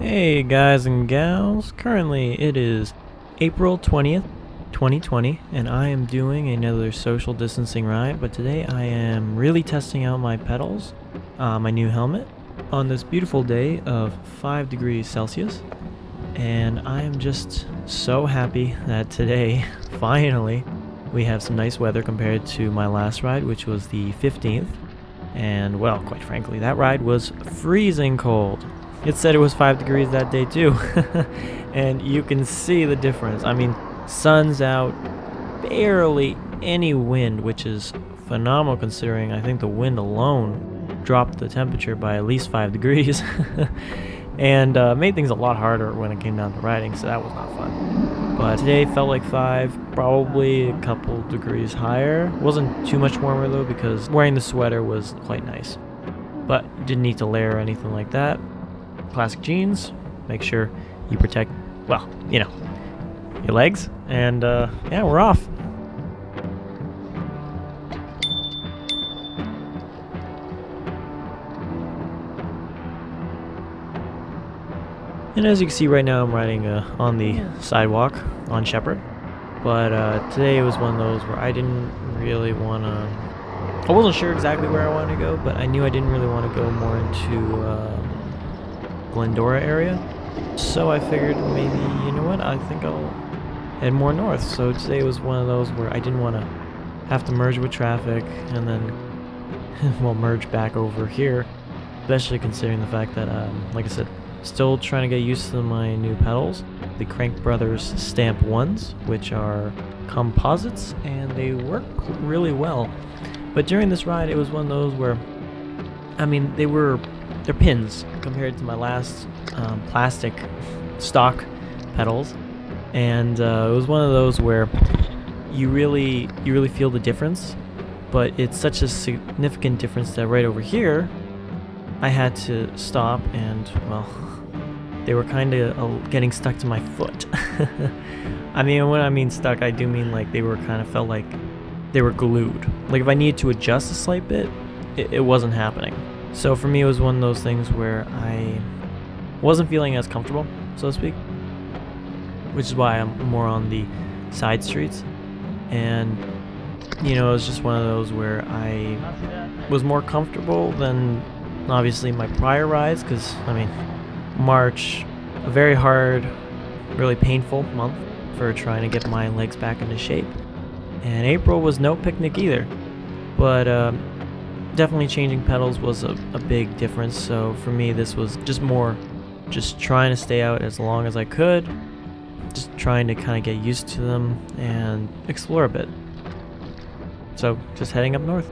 Hey guys and gals, currently it is April 20th, 2020, and I am doing another social distancing ride, but today I am really testing out my pedals, my new helmet, on this beautiful day of 5 degrees Celsius, and I am just so happy that today, finally, we have some nice weather compared to my last ride, which was the 15th, and well, quite frankly, that ride was freezing cold. It said it was 5 degrees that day too, and you can see the difference. I mean, sun's out, barely any wind, which is phenomenal considering I think the wind alone dropped the temperature by at least 5 degrees, and made things a lot harder when it came down to riding, so that was not fun. But today felt like 5, probably a couple degrees higher. Wasn't too much warmer though because wearing the sweater was quite nice, but didn't need to layer or anything like that. Classic jeans, make sure you protect, well, you know, your legs, and yeah, we're off. And as you can see right now, I'm riding on the sidewalk on Shepherd, but today was one of those where I didn't really want to, I wasn't sure exactly where I wanted to go, but I knew I didn't really want to go more into Glendora area, so I figured maybe, you know what, I think I'll head more north. So today was one of those where I didn't want to have to merge with traffic and then well, merge back over here, especially considering the fact that like I said, still trying to get used to my new pedals, the Crankbrothers STAMP 1s, which are composites, and they work really well. But during this ride, it was one of those where, I mean, they're pins compared to my last plastic stock pedals, and it was one of those where you really feel the difference, but it's such a significant difference that right over here I had to stop, and well, they were kind of getting stuck to my foot. I mean, when I mean stuck, I do mean like they were kind of felt like they were glued. Like if I needed to adjust a slight bit, it wasn't happening. So for me, it was one of those things where I wasn't feeling as comfortable, so to speak, which is why I'm more on the side streets. And, you know, it was just one of those where I was more comfortable than obviously my prior rides, because, I mean, March, a very hard, really painful month for trying to get my legs back into shape. And April was no picnic either, but definitely changing pedals was a big difference. So for me, this was just more just trying to stay out as long as I could, just trying to kind of get used to them and explore a bit. So just heading up north.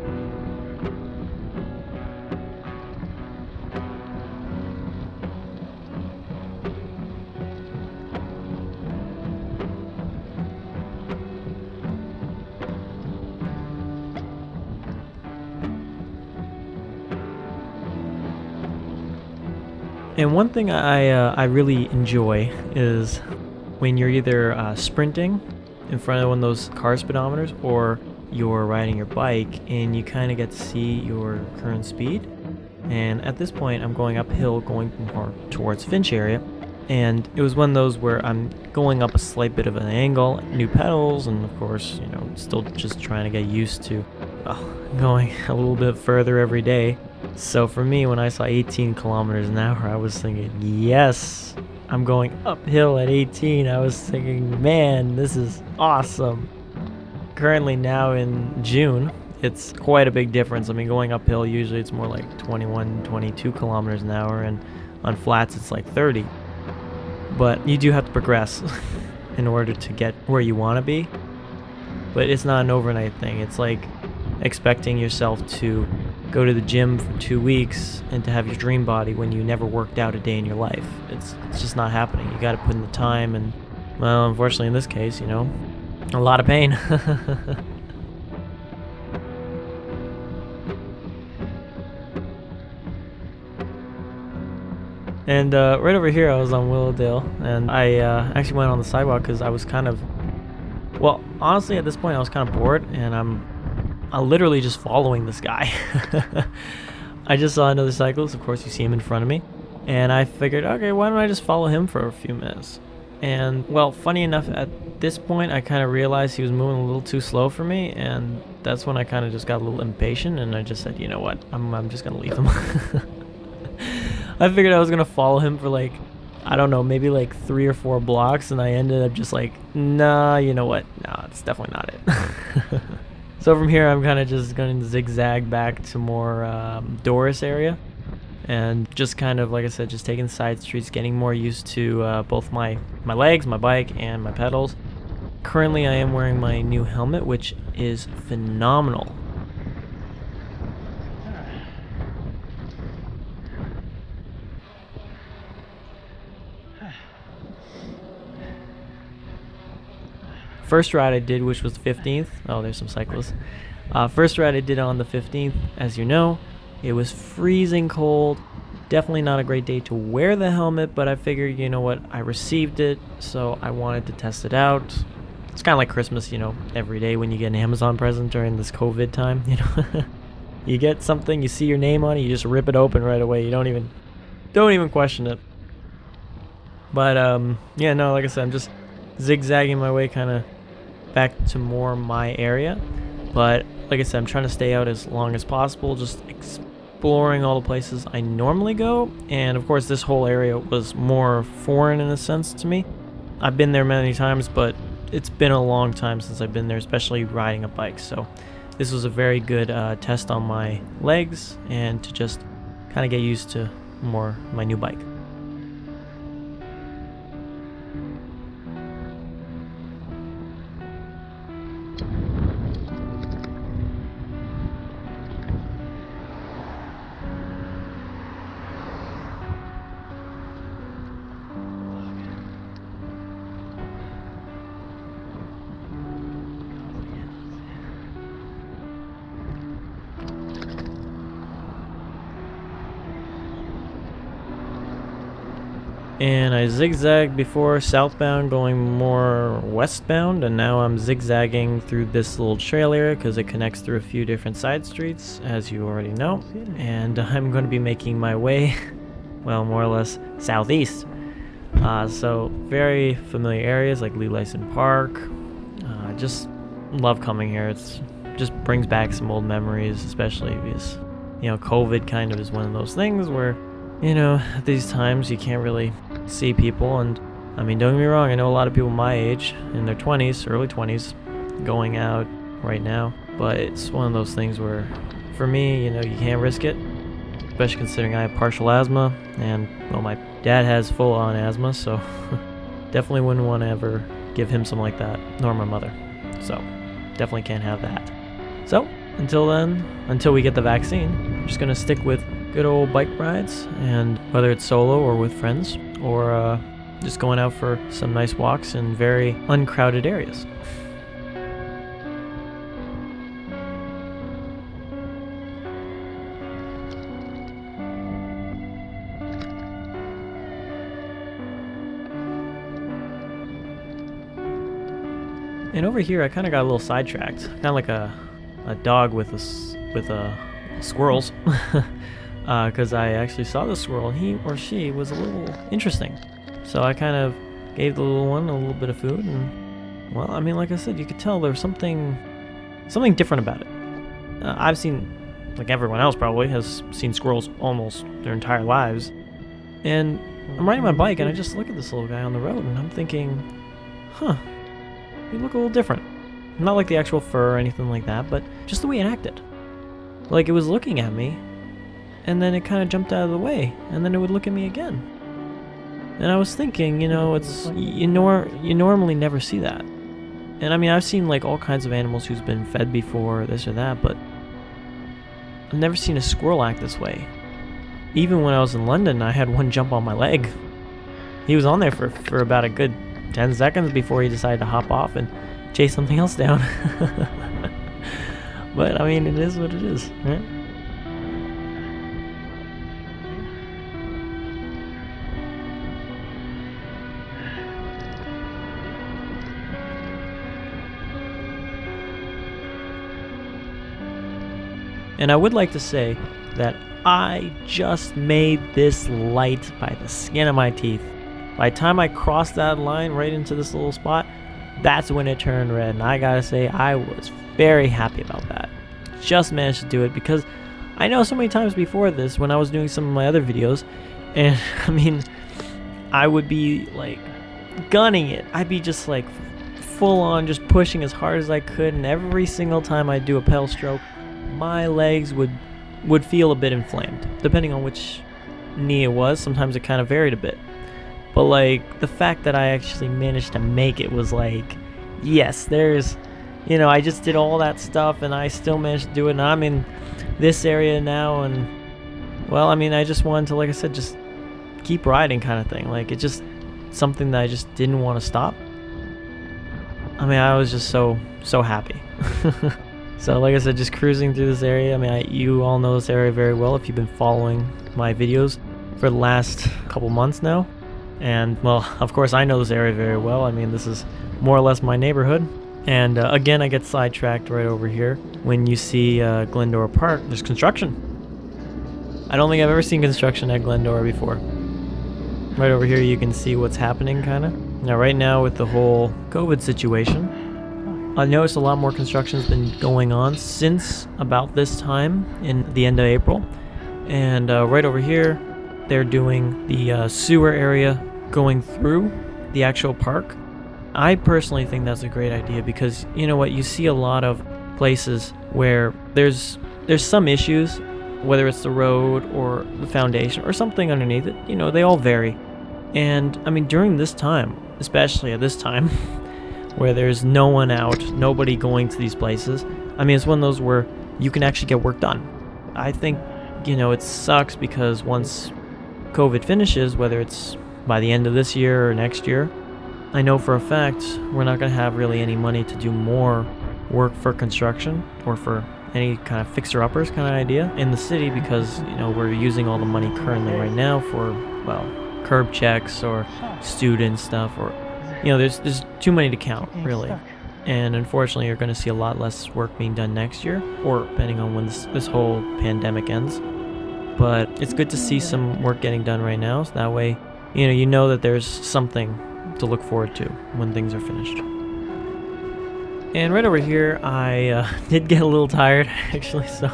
And one thing I really enjoy is when you're either sprinting in front of one of those car speedometers, or you're riding your bike and you kind of get to see your current speed. And at this point, I'm going uphill, going more towards Finch area, and it was one of those where I'm going up a slight bit of an angle, new pedals, and of course, you know, still just trying to get used to going a little bit further every day. So for me, when I saw 18 kilometers an hour, I was thinking, yes, I'm going uphill at 18. I was thinking, man, this is awesome. Currently now in June, it's quite a big difference. I mean, going uphill, usually it's more like 21, 22 kilometers an hour, and on flats, it's like 30. But you do have to progress in order to get where you want to be. But it's not an overnight thing. It's like expecting yourself to go to the gym for 2 weeks and to have your dream body when you never worked out a day in your life. It's just not happening. You got to put in the time, and well, unfortunately in this case, you know, a lot of pain. And right over here, I was on Willowdale, and I actually went on the sidewalk because I was kind of, well, honestly, at this point, I was kind of bored, and I'm literally just following this guy. I just saw another cyclist. Of course, you see him in front of me, And I figured, okay, why don't I just follow him for a few minutes? And, well, funny enough, at this point, I kind of realized he was moving a little too slow for me, and that's when I kind of just got a little impatient, and I just said, you know what, I'm just going to leave him. I figured I was going to follow him for, like, I don't know, maybe like 3 or 4 blocks, and I ended up just like, nah, you know what, nah, it's definitely not it. So from here, I'm kind of just going to zigzag back to more Doris area. And just kind of, like I said, just taking side streets, getting more used to both my legs, my bike, and my pedals. Currently, I am wearing my new helmet, which is phenomenal. First ride I did, which was the 15th. Oh, there's some cyclists. First ride I did on the 15th, as you know. It was freezing cold. Definitely not a great day to wear the helmet, but I figured, you know what, I received it, so I wanted to test it out. It's kind of like Christmas, you know, every day when you get an Amazon present during this COVID time, you know. You get something, you see your name on it, you just rip it open right away. You don't even question it. But yeah, no, like I said, I'm just zigzagging my way kind of back to more my area. But like I said, I'm trying to stay out as long as possible, just exploring all the places I normally go. And of course, this whole area was more foreign in a sense to me. I've been there many times, but it's been a long time since I've been there, especially riding a bike. So this was a very good test on my legs and to just kind of get used to more my new bike. And I zigzagged before southbound going more westbound, and now I'm zigzagging through this little trail area because it connects through a few different side streets, as you already know. And I'm going to be making my way, well, more or less southeast. So very familiar areas like Lee Lyson Park. Just love coming here. It's just brings back some old memories, especially because, you know, COVID kind of is one of those things where, you know, at these times you can't really see people. And I mean, don't get me wrong, I know a lot of people my age in their 20s, early 20s, going out right now, but it's one of those things where for me, you know, you can't risk it, especially considering I have partial asthma, and well, my dad has full-on asthma, so definitely wouldn't want to ever give him something like that, nor my mother. So definitely can't have that. So until then, until we get the vaccine, I'm just gonna stick with good old bike rides, and whether it's solo or with friends, or just going out for some nice walks in very uncrowded areas. And over here, I kind of got a little sidetracked, kind of like a dog with squirrels, because I actually saw the squirrel, and he or she was a little interesting. So I kind of gave the little one a little bit of food, and well, I mean, like I said, you could tell there was something different about it. I've seen, like everyone else probably, has seen squirrels almost their entire lives. And I'm riding my bike, and I just look at this little guy on the road, and I'm thinking, huh, you look a little different. Not like the actual fur or anything like that, but just the way it acted. Like it was looking at me, and then it kind of jumped out of the way, and then it would look at me again. And I was thinking, you know, it's you normally never see that. And I mean, I've seen like all kinds of animals who's been fed before, this or that, but I've never seen a squirrel act this way. Even when I was in London, I had one jump on my leg. He was on there for about a good 10 seconds before he decided to hop off and chase something else down. But I mean, it is what it is, right? And I would like to say, that I just made this light by the skin of my teeth. By the time I crossed that line right into this little spot, that's when it turned red, and I gotta say I was very happy about that. Just managed to do it because I know so many times before this when I was doing some of my other videos, and I mean, I would be like gunning it. I'd be just like full on just pushing as hard as I could, and every single time I do a pedal stroke, my legs would feel a bit inflamed, depending on which knee it was. Sometimes it kind of varied a bit. But like the fact that I actually managed to make it was like, yes, there's, you know, I just did all that stuff and I still managed to do it, and I'm in this area now, and well, I mean, I just wanted to, like I said, just keep riding kind of thing. Like, it's just something that I just didn't want to stop. I mean, I was just so happy. So like I said, just cruising through this area. I mean, you all know this area very well if you've been following my videos for the last couple months now. And well, of course I know this area very well. I mean, this is more or less my neighborhood. And again, I get sidetracked right over here. When you see Glendora Park, there's construction. I don't think I've ever seen construction at Glendora before. Right over here you can see what's happening kind of. Now right now with the whole COVID situation, I noticed a lot more construction has been going on since about this time in the end of April. And right over here, they're doing the sewer area going through the actual park. I personally think that's a great idea because, you know what, you see a lot of places where there's some issues, whether it's the road or the foundation or something underneath it. You know, they all vary. And I mean, during this time, especially at this time, where there's no one out, nobody going to these places, I mean, it's one of those where you can actually get work done. I think, you know, it sucks because once COVID finishes, whether it's by the end of this year or next year, I know for a fact we're not going to have really any money to do more work for construction or for any kind of fixer-uppers kind of idea in the city because, you know, we're using all the money currently right now for, well, curb checks or student stuff, or, you know, there's too many to count, really. And unfortunately, you're going to see a lot less work being done next year, or depending on when this whole pandemic ends. But it's good to see some work getting done right now, so that way, you know that there's something to look forward to when things are finished. And right over here, I did get a little tired, actually, so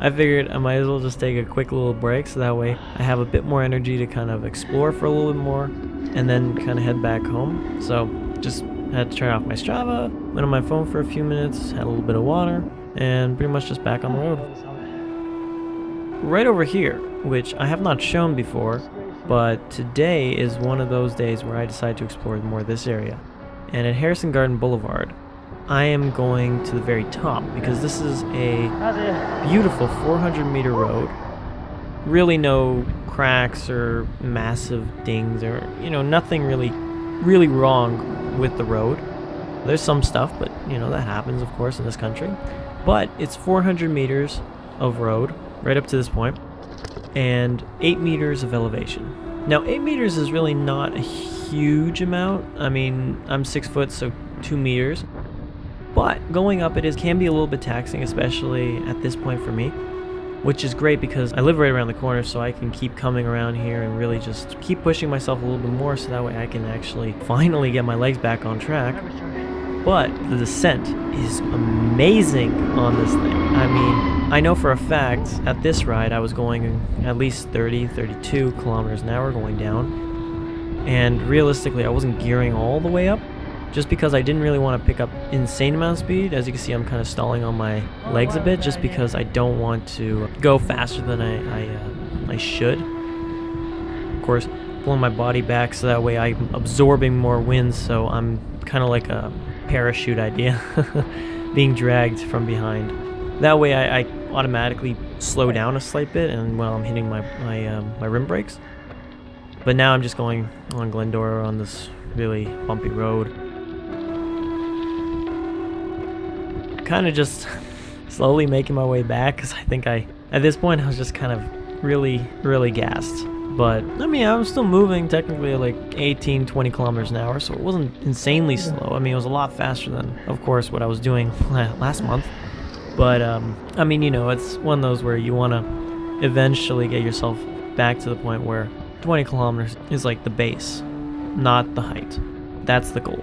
I figured I might as well just take a quick little break, so that way I have a bit more energy to kind of explore for a little bit more, and then kind of head back home. So just had to turn off my Strava, went on my phone for a few minutes, had a little bit of water, and pretty much just back on the road. Right over here, which I have not shown before, but today is one of those days where I decided to explore more of this area. And at Harrison Garden Boulevard, I am going to the very top because this is a beautiful 400-meter road. Really no cracks or massive dings or, you know, nothing really wrong with the road. There's some stuff, but, you know, that happens, of course, in this country. But it's 400 meters of road right up to this point, and 8 meters of elevation. Now, 8 meters is really not a huge amount. I mean, I'm 6 foot, so 2 meters. But going up it can be a little bit taxing, especially at this point for me, which is great because I live right around the corner, so I can keep coming around here and really just keep pushing myself a little bit more, so that way I can actually finally get my legs back on track. But the descent is amazing on this thing. I mean, I know for a fact at this ride I was going at least 32 kilometers an hour going down, and realistically I wasn't gearing all the way up just because I didn't really want to pick up insane amount of speed. As you can see, I'm kind of stalling on my legs a bit just because I don't want to go faster than I should. Of course, pulling my body back so that way I'm absorbing more wind, so I'm kind of like a parachute idea, being dragged from behind. That way I automatically slow down a slight bit and while I'm hitting my rim brakes. But now I'm just going on Glendora on this really bumpy road. Kind of just slowly making my way back because I think at this point I was just kind of really gassed. But I mean, I was still moving technically at like 18-20 kilometers an hour, so it wasn't insanely slow. I mean, it was a lot faster than, of course, what I was doing last month. But I mean, you know, it's one of those where you want to eventually get yourself back to the point where 20 kilometers is like the base, not the height. That's the goal.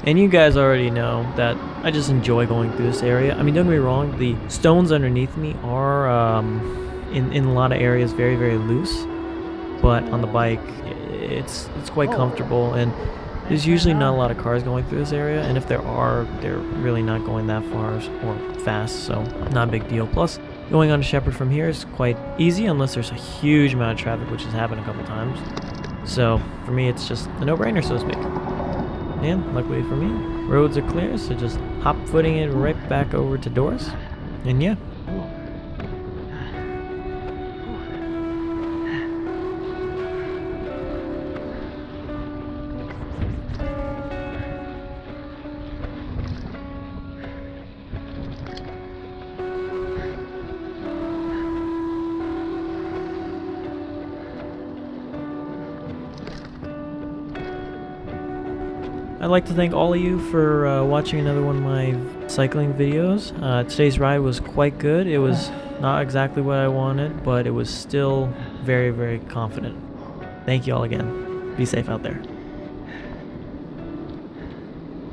And you guys already know that I just enjoy going through this area. I mean, don't get me wrong, the stones underneath me are, in a lot of areas, very, very loose. But on the bike, it's quite comfortable, and there's usually not a lot of cars going through this area. And if there are, they're really not going that far or fast, so not a big deal. Plus, going on to Shepherd from here is quite easy, unless there's a huge amount of traffic, which has happened a couple times. So, for me, it's just a no-brainer, so to speak. And luckily for me, roads are clear, so just hop footing it right back over to Doris. And yeah. I'd like to thank all of you for watching another one of my cycling videos. Today's ride was quite good. It was not exactly what I wanted, but it was still very, very confident. Thank you all again. Be safe out there.